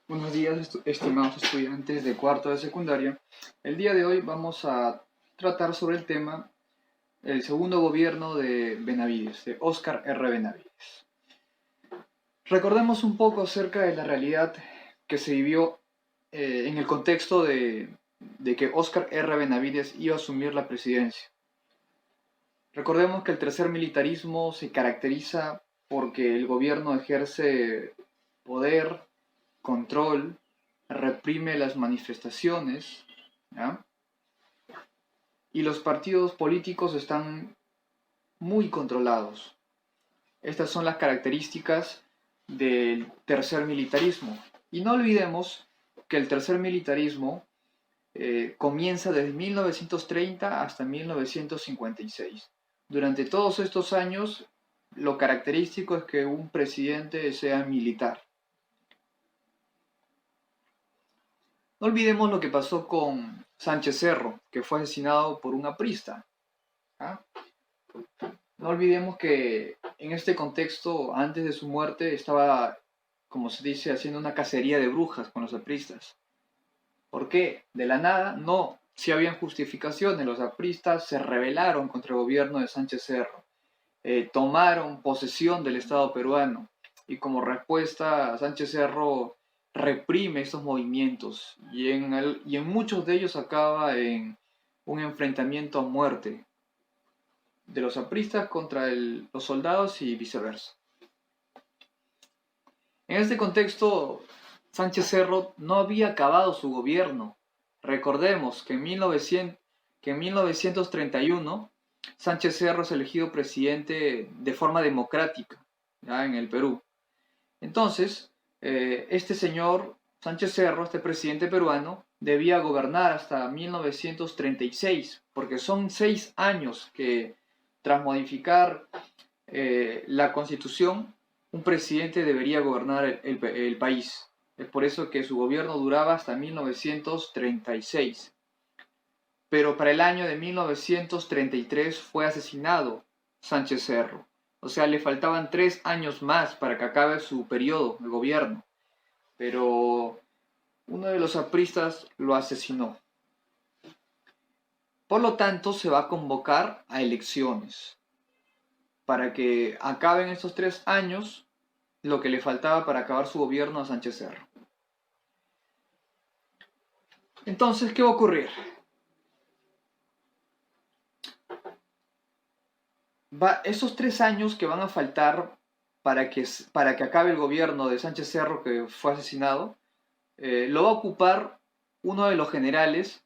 Buenos días, estimados estudiantes de cuarto de secundaria. El día de hoy vamos a tratar sobre el tema el segundo gobierno de Benavides, de Óscar R. Benavides. Recordemos un poco acerca de la realidad que se vivió en el contexto de que Óscar R. Benavides iba a asumir la presidencia. Recordemos que el tercer militarismo se caracteriza porque el gobierno ejerce poder, control, reprime las manifestaciones, ¿ya? Y los partidos políticos están muy controlados. Estas son las características del tercer militarismo. Y no olvidemos que el tercer militarismo comienza desde 1930 hasta 1956. Durante todos estos años, lo característico es que un presidente sea militar. No olvidemos lo que pasó con Sánchez Cerro, que fue asesinado por un aprista. ¿Ah? No olvidemos que en este contexto, antes de su muerte, estaba, como se dice, haciendo una cacería de brujas con los apristas. ¿Por qué? De la nada, no. Si habían justificaciones, los apristas se rebelaron contra el gobierno de Sánchez Cerro, tomaron posesión del Estado peruano y como respuesta Sánchez Cerro reprime estos movimientos y en muchos de ellos acaba en un enfrentamiento a muerte de los apristas contra los soldados y viceversa. En este contexto, Sánchez Cerro no había acabado su gobierno. Recordemos que en 1931 Sánchez Cerro es elegido presidente de forma democrática, ¿ya? En el Perú. Entonces, este señor Sánchez Cerro, este presidente peruano, debía gobernar hasta 1936, porque son 6 años que tras modificar la constitución, un presidente debería gobernar el país. Es por eso que su gobierno duraba hasta 1936. Pero para el año de 1933 fue asesinado Sánchez Cerro. O sea, le faltaban 3 años más para que acabe su periodo de gobierno. Pero uno de los apristas lo asesinó. Por lo tanto, se va a convocar a elecciones para que acaben estos 3 años lo que le faltaba para acabar su gobierno a Sánchez Cerro. Entonces, ¿qué va a ocurrir? Esos 3 años que van a faltar para que acabe el gobierno de Sánchez Cerro, que fue asesinado, lo va a ocupar uno de los generales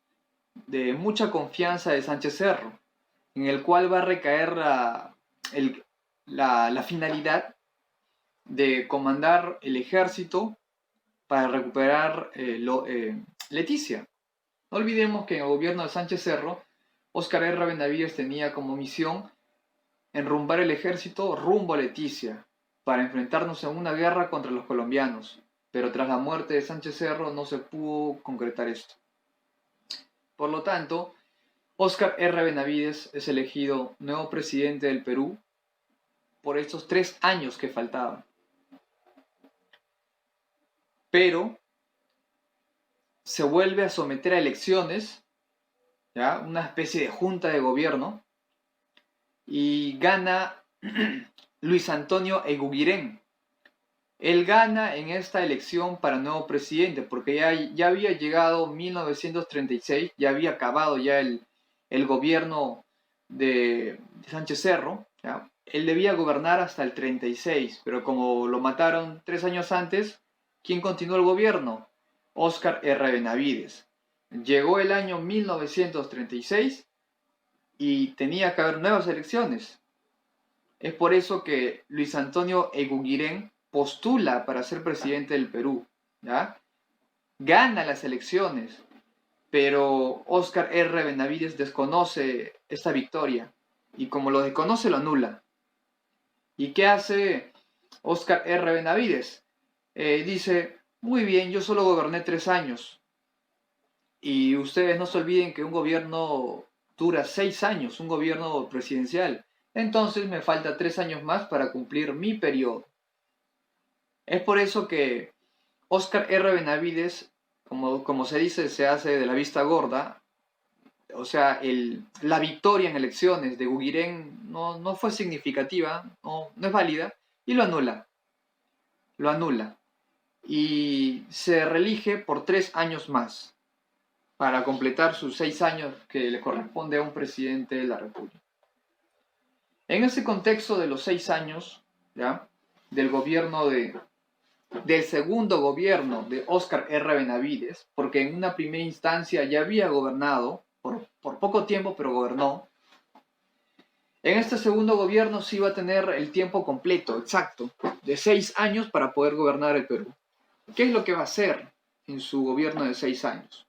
de mucha confianza de Sánchez Cerro, en el cual va a recaer la finalidad de comandar el ejército para recuperar Leticia. No olvidemos que en el gobierno de Sánchez Cerro, Óscar R. Benavides tenía como misión enrumbar el ejército rumbo a Leticia para enfrentarnos en una guerra contra los colombianos, pero tras la muerte de Sánchez Cerro no se pudo concretar esto. Por lo tanto, Óscar R. Benavides es elegido nuevo presidente del Perú por estos 3 años que faltaban. Pero se vuelve a someter a elecciones, ¿ya? Una especie de junta de gobierno, y gana Luis Antonio Eguiguirén. Él gana en esta elección para nuevo presidente, porque ya había llegado 1936, ya había acabado ya el gobierno de Sánchez Cerro, ¿ya? Él debía gobernar hasta el 36, pero como lo mataron 3 años antes, ¿quién continuó el gobierno? Óscar R. Benavides. Llegó el año 1936 y tenía que haber nuevas elecciones. Es por eso que Luis Antonio Eguiguirén postula para ser presidente del Perú, ¿ya? Gana las elecciones, pero Óscar R. Benavides desconoce esta victoria y como lo desconoce lo anula. ¿Y qué hace Óscar R. Benavides? Dice, muy bien, yo solo goberné 3 años y ustedes no se olviden que un gobierno dura 6 años, un gobierno presidencial. Entonces me falta 3 años más para cumplir mi periodo. Es por eso que Óscar R. Benavides, como se dice, se hace de la vista gorda. O sea, la victoria en elecciones de Guguirén no fue significativa, no es válida, y lo anula. Lo anula. Y se reelige por 3 años más, para completar sus 6 años que le corresponde a un presidente de la República. En ese contexto de los 6 años, ¿ya?, del gobierno del segundo gobierno de Óscar R. Benavides, porque en una primera instancia ya había gobernado, por poco tiempo, pero gobernó. En este segundo gobierno sí iba a tener el tiempo completo, exacto, de 6 años para poder gobernar el Perú. ¿Qué es lo que va a hacer en su gobierno de 6 años?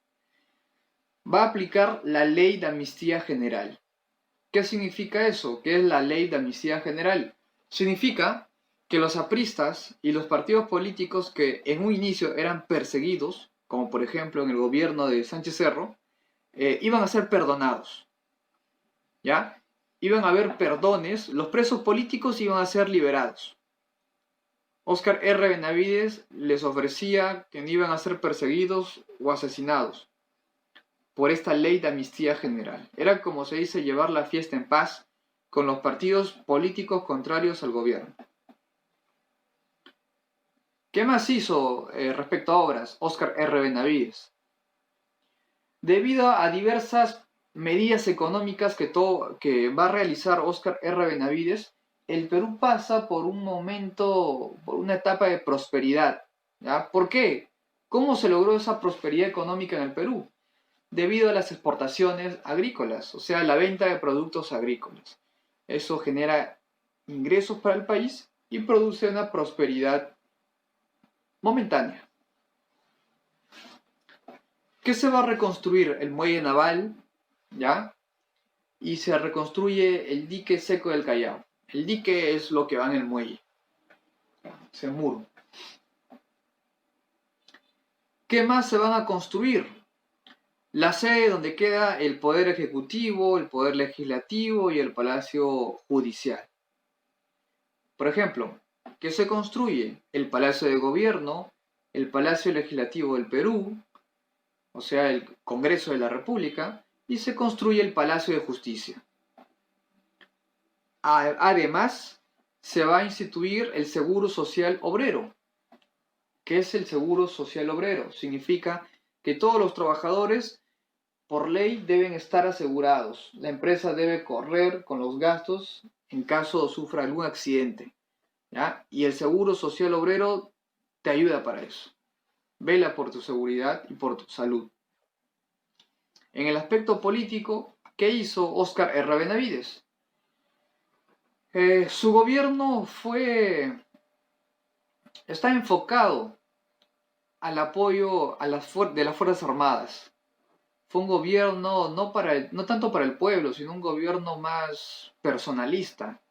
Va a aplicar la Ley de Amnistía General. ¿Qué significa eso? ¿Qué es la Ley de Amnistía General? Significa que los apristas y los partidos políticos que en un inicio eran perseguidos, como por ejemplo en el gobierno de Sánchez Cerro, iban a ser perdonados, ¿ya? Iban a haber perdones, los presos políticos iban a ser liberados. Óscar R. Benavides les ofrecía que no iban a ser perseguidos o asesinados por esta ley de amnistía general. Era, como se dice, llevar la fiesta en paz con los partidos políticos contrarios al gobierno. ¿Qué más hizo respecto a obras Óscar R. Benavides? Debido a diversas medidas económicas que va a realizar Óscar R. Benavides, el Perú pasa por un momento, por una etapa de prosperidad, ¿ya? ¿Por qué? ¿Cómo se logró esa prosperidad económica en el Perú? Debido a las exportaciones agrícolas, o sea, la venta de productos agrícolas. Eso genera ingresos para el país y produce una prosperidad momentánea. ¿Qué se va a reconstruir? El muelle naval, ¿ya? Y se reconstruye el dique seco del Callao. El dique es lo que va en el muelle, ese muro. ¿Qué más se van a construir? La sede donde queda el Poder Ejecutivo, el Poder Legislativo y el Palacio Judicial. Por ejemplo, ¿qué se construye? El Palacio de Gobierno, el Palacio Legislativo del Perú, o sea, el Congreso de la República, y se construye el Palacio de Justicia. Además, se va a instituir el Seguro Social Obrero. ¿Qué es el Seguro Social Obrero? Significa que todos los trabajadores por ley deben estar asegurados. La empresa debe correr con los gastos en caso sufra algún accidente, ¿ya? Y el Seguro Social Obrero te ayuda para eso. Vela por tu seguridad y por tu salud. En el aspecto político, ¿qué hizo Óscar R. Benavides? Su gobierno está enfocado al apoyo de las Fuerzas Armadas. Fue un gobierno no tanto para el pueblo, sino un gobierno más personalista.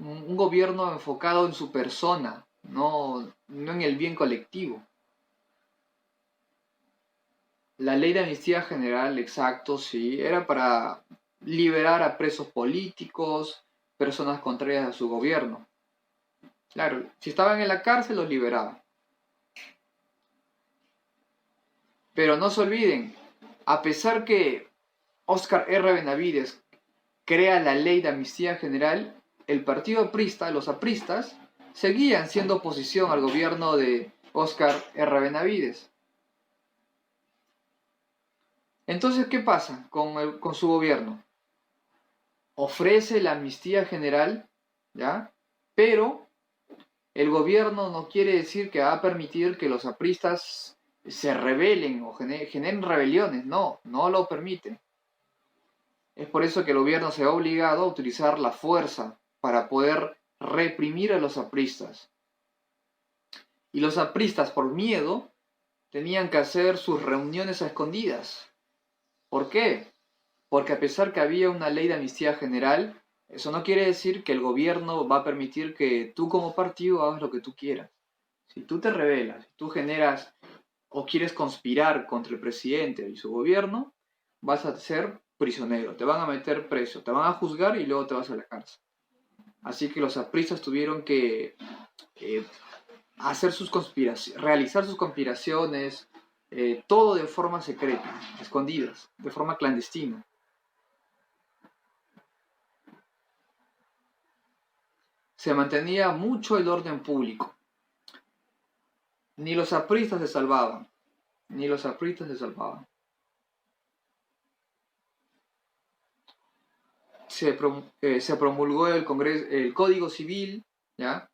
Un gobierno enfocado en su persona, no en el bien colectivo. La ley de amnistía general, exacto, sí, era para liberar a presos políticos, personas contrarias a su gobierno. Claro, si estaban en la cárcel los liberaba. Pero no se olviden, a pesar que Óscar R. Benavides crea la ley de amnistía general, el partido aprista, los apristas, seguían siendo oposición al gobierno de Óscar R. Benavides. Entonces, ¿qué pasa con su gobierno? Ofrece la amnistía general, ¿ya? Pero el gobierno no quiere decir que va a permitir que los apristas se rebelen o generen rebeliones. No lo permite. Es por eso que el gobierno se ha obligado a utilizar la fuerza para poder reprimir a los apristas. Y los apristas, por miedo, tenían que hacer sus reuniones a escondidas. ¿Por qué? Porque a pesar que había una ley de amnistía general, eso no quiere decir que el gobierno va a permitir que tú como partido hagas lo que tú quieras. Si tú te rebelas, si tú generas o quieres conspirar contra el presidente y su gobierno, vas a ser prisionero, te van a meter preso, te van a juzgar y luego te vas a la cárcel. Así que los apristas tuvieron que hacer realizar sus conspiraciones, todo de forma secreta, escondidas, de forma clandestina. Se mantenía mucho el orden público. Ni los apristas se salvaban, ni los apristas se salvaban. Se promulgó el Código Civil, ¿ya?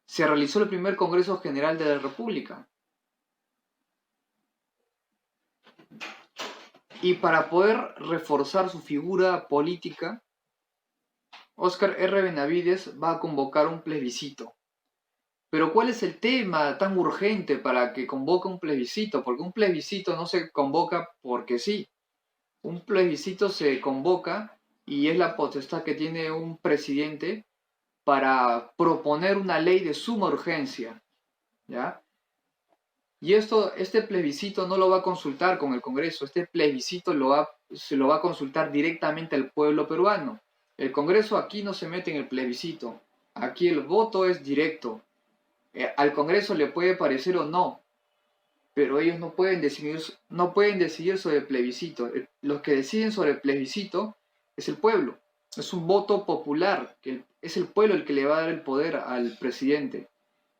Se realizó el primer Congreso General de la República. Y para poder reforzar su figura política, Óscar R. Benavides va a convocar un plebiscito. Pero ¿cuál es el tema tan urgente para que convoque un plebiscito? Porque un plebiscito no se convoca porque sí. Un plebiscito se convoca y es la potestad que tiene un presidente para proponer una ley de suma urgencia, ¿ya? Y este plebiscito no lo va a consultar con el Congreso, este plebiscito se lo va a consultar directamente al pueblo peruano. El Congreso aquí no se mete en el plebiscito, aquí el voto es directo. Al Congreso le puede parecer o no, pero ellos no pueden decidir sobre el plebiscito. Los que deciden sobre el plebiscito es el pueblo. Es un voto popular, que es el pueblo el que le va a dar el poder al presidente.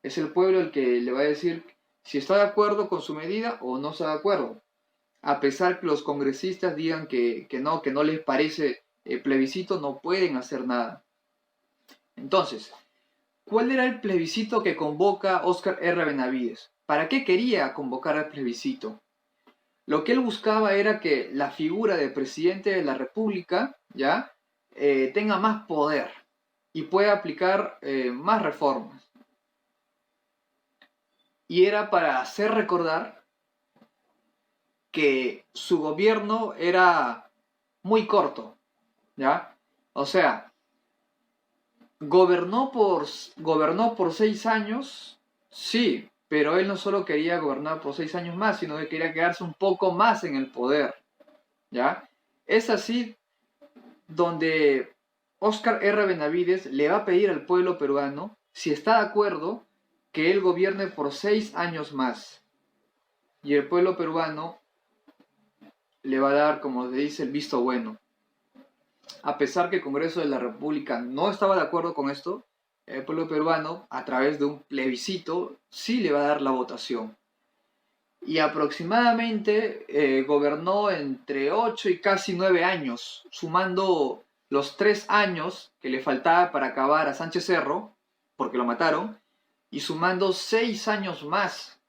Es el pueblo el que le va a decir si está de acuerdo con su medida o no está de acuerdo. A pesar que los congresistas digan que no les parece el plebiscito, no pueden hacer nada. Entonces, ¿cuál era el plebiscito que convoca Óscar R. Benavides? ¿Para qué quería convocar al plebiscito? Lo que él buscaba era que la figura de presidente de la República, ¿ya? Tenga más poder y pueda aplicar más reformas. Y era para hacer recordar que su gobierno era muy corto, ¿ya? O sea, gobernó por 6 años, sí, pero él no solo quería gobernar por 6 años más, sino que quería quedarse un poco más en el poder, ¿ya? Es así donde Óscar R. Benavides le va a pedir al pueblo peruano si está de acuerdo que él gobierne por 6 años más. Y el pueblo peruano le va a dar, como se dice, el visto bueno. A pesar que el Congreso de la República no estaba de acuerdo con esto, el pueblo peruano, a través de un plebiscito, sí le va a dar la votación. Y aproximadamente gobernó entre 8 y casi 9 años, sumando los 3 años que le faltaba para acabar a Sánchez Cerro, porque lo mataron, y sumando 6 años más,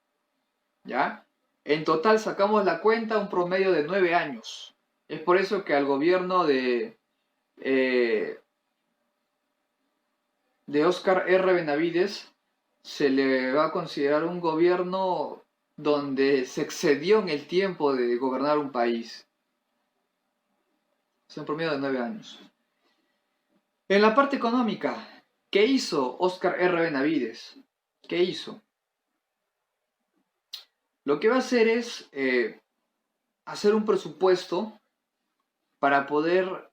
¿ya? En total sacamos la cuenta, un promedio de 9 años. Es por eso que al gobierno de Óscar R. Benavides se le va a considerar un gobierno donde se excedió en el tiempo de gobernar un país. Es un promedio de 9 años. En la parte económica, ¿qué hizo Óscar R. Benavides? ¿Qué hizo? Lo que va a hacer es hacer un presupuesto para poder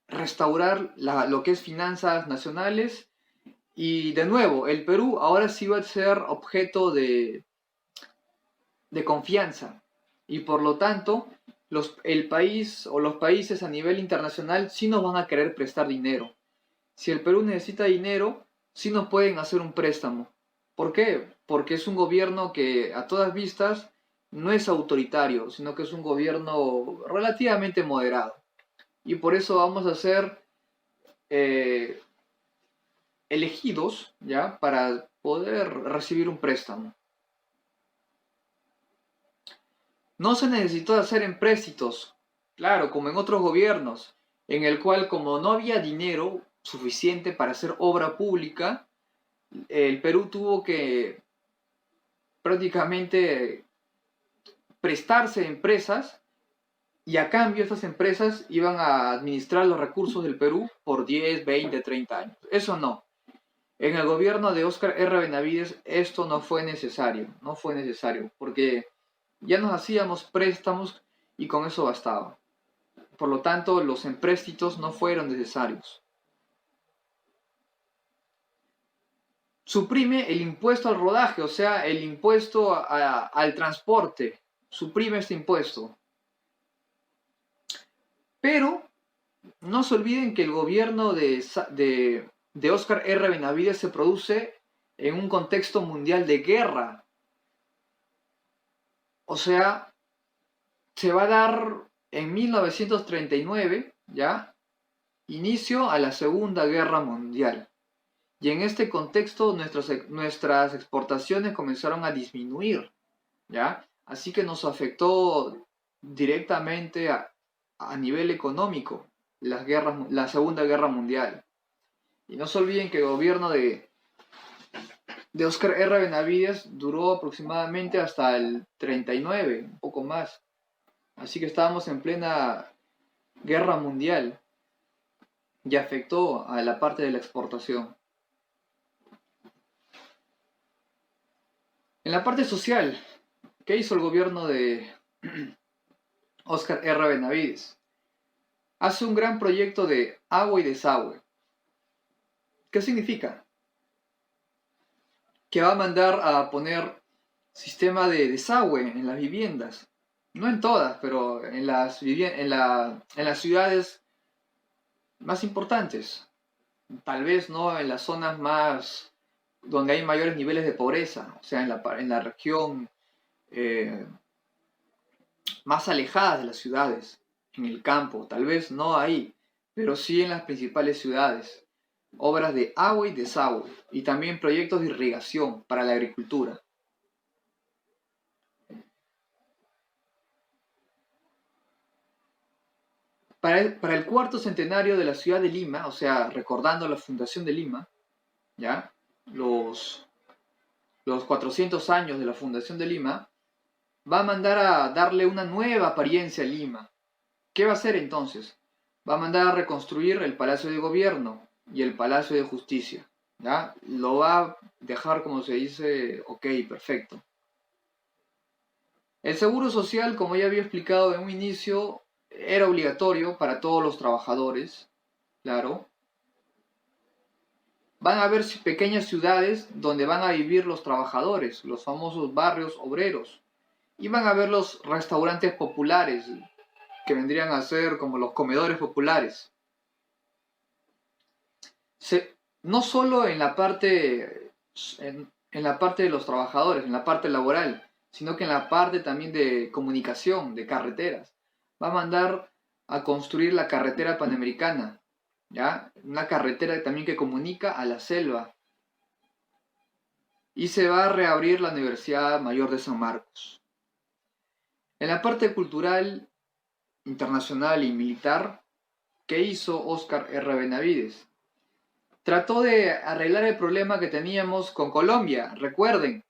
restaurar lo que es finanzas nacionales. Y de nuevo, el Perú ahora sí va a ser objeto de confianza. Y por lo tanto, el país o los países a nivel internacional sí nos van a querer prestar dinero. Si el Perú necesita dinero, sí nos pueden hacer un préstamo. ¿Por qué? Porque es un gobierno que a todas vistas no es autoritario, sino que es un gobierno relativamente moderado. Y por eso vamos a ser elegidos, ¿ya? Para poder recibir un préstamo. No se necesitó hacer empréstitos, claro, como en otros gobiernos, en el cual como no había dinero suficiente para hacer obra pública, el Perú tuvo que prácticamente prestarse a empresas y a cambio estas empresas iban a administrar los recursos del Perú por 10, 20, 30 años. Eso no. En el gobierno de Óscar R. Benavides esto no fue necesario, porque ya nos hacíamos préstamos y con eso bastaba. Por lo tanto, los empréstitos no fueron necesarios. suprime el impuesto al rodaje, o sea, el impuesto al transporte, suprime este impuesto. Pero no se olviden que el gobierno de Óscar R. Benavides se produce en un contexto mundial de guerra. O sea, se va a dar en 1939, ¿ya? Inicio a la Segunda Guerra Mundial. Y en este contexto nuestras exportaciones comenzaron a disminuir, ¿ya? Así que nos afectó directamente a nivel económico la Segunda Guerra Mundial. Y no se olviden que el gobierno de Óscar R. Benavides duró aproximadamente hasta el 39, un poco más. Así que estábamos en plena guerra mundial y afectó a la parte de la exportación. En la parte social, ¿qué hizo el gobierno de Óscar R. Benavides? Hace un gran proyecto de agua y desagüe. ¿Qué significa? Que va a mandar a poner sistema de desagüe en las viviendas. No en todas, pero en las ciudades más importantes. Tal vez no en las zonas más donde hay mayores niveles de pobreza, o sea, en la región más alejadas de las ciudades, en el campo, tal vez no ahí, pero sí en las principales ciudades. Obras de agua y desagüe, y también proyectos de irrigación para la agricultura. Para el cuarto centenario de la ciudad de Lima, o sea, recordando la fundación de Lima, ¿ya? Los 400 años de la fundación de Lima, va a mandar a darle una nueva apariencia a Lima. ¿Qué va a hacer entonces? Va a mandar a reconstruir el Palacio de Gobierno y el Palacio de Justicia, ¿ya? Lo va a dejar, como se dice, ok, perfecto. El seguro social, como ya había explicado en un inicio, era obligatorio para todos los trabajadores, claro. Van a haber pequeñas ciudades donde van a vivir los trabajadores, los famosos barrios obreros. Y van a haber los restaurantes populares, que vendrían a ser como los comedores populares. No solo en la parte de los trabajadores, en la parte laboral, sino que en la parte también de comunicación, de carreteras. Va a mandar a construir la carretera panamericana, ¿ya? Una carretera también que comunica a la selva. Y se va a reabrir la Universidad Mayor de San Marcos. En la parte cultural, internacional y militar, ¿qué hizo Óscar R. Benavides? Trató de arreglar el problema que teníamos con Colombia. Recuerden,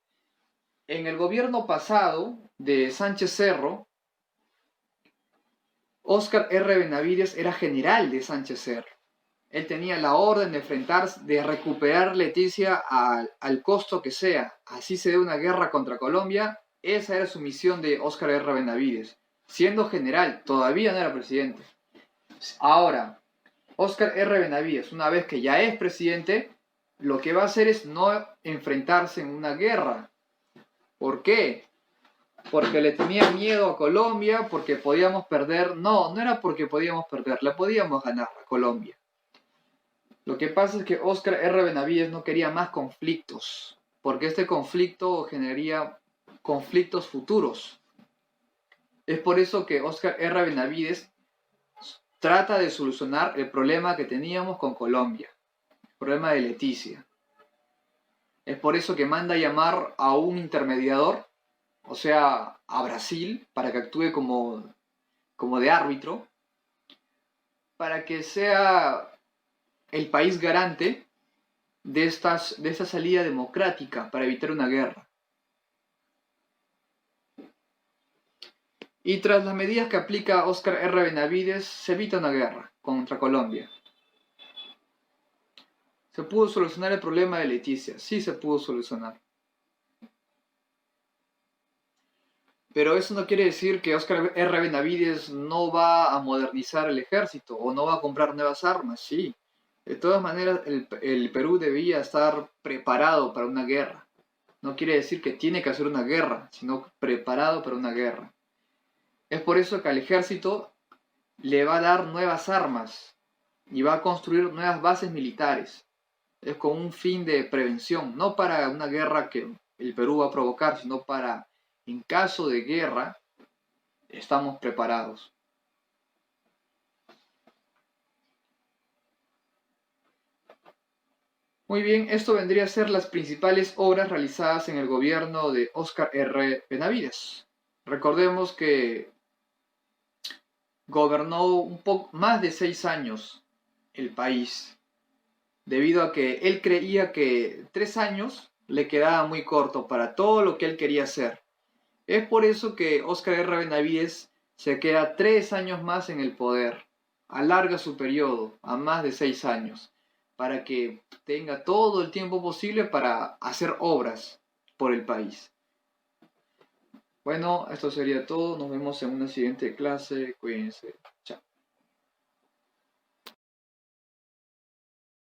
en el gobierno pasado de Sánchez Cerro, Óscar R. Benavides era general de Sánchez Cerro. Él tenía la orden de enfrentarse, de recuperar Leticia al costo que sea. Así se dé una guerra contra Colombia. Esa era su misión de Óscar R. Benavides. Siendo general, todavía no era presidente. Ahora, Óscar R. Benavides, una vez que ya es presidente, lo que va a hacer es no enfrentarse en una guerra. ¿Por qué? Porque le tenía miedo a Colombia, porque podíamos perder. No, no era porque podíamos perder, le podíamos ganar a Colombia. Lo que pasa es que Óscar R. Benavides no quería más conflictos, porque este conflicto generaría conflictos futuros. Es por eso que Óscar R. Benavides trata de solucionar el problema que teníamos con Colombia, el problema de Leticia. Es por eso que manda a llamar a un intermediador, o sea, a Brasil, para que actúe como de árbitro, para que sea el país garante de esta salida democrática para evitar una guerra. Y tras las medidas que aplica Óscar R. Benavides, se evita una guerra contra Colombia. ¿Se pudo solucionar el problema de Leticia? Sí se pudo solucionar. Pero eso no quiere decir que Óscar R. Benavides no va a modernizar el ejército o no va a comprar nuevas armas. Sí, De todas maneras, el Perú debía estar preparado para una guerra. No quiere decir que tiene que hacer una guerra, sino preparado para una guerra. Es por eso que al ejército le va a dar nuevas armas y va a construir nuevas bases militares. Es con un fin de prevención, no para una guerra que el Perú va a provocar, sino para, en caso de guerra, estamos preparados. Muy bien, esto vendría a ser las principales obras realizadas en el gobierno de Óscar R. Benavides. Recordemos que gobernó un poco más de 6 años el país, debido a que él creía que 3 años le quedaba muy corto para todo lo que él quería hacer. Es por eso que Óscar R. Benavides se queda 3 años más en el poder, alarga su periodo a más de 6 años, para que tenga todo el tiempo posible para hacer obras por el país. Bueno, esto sería todo, nos vemos en una siguiente clase, cuídense.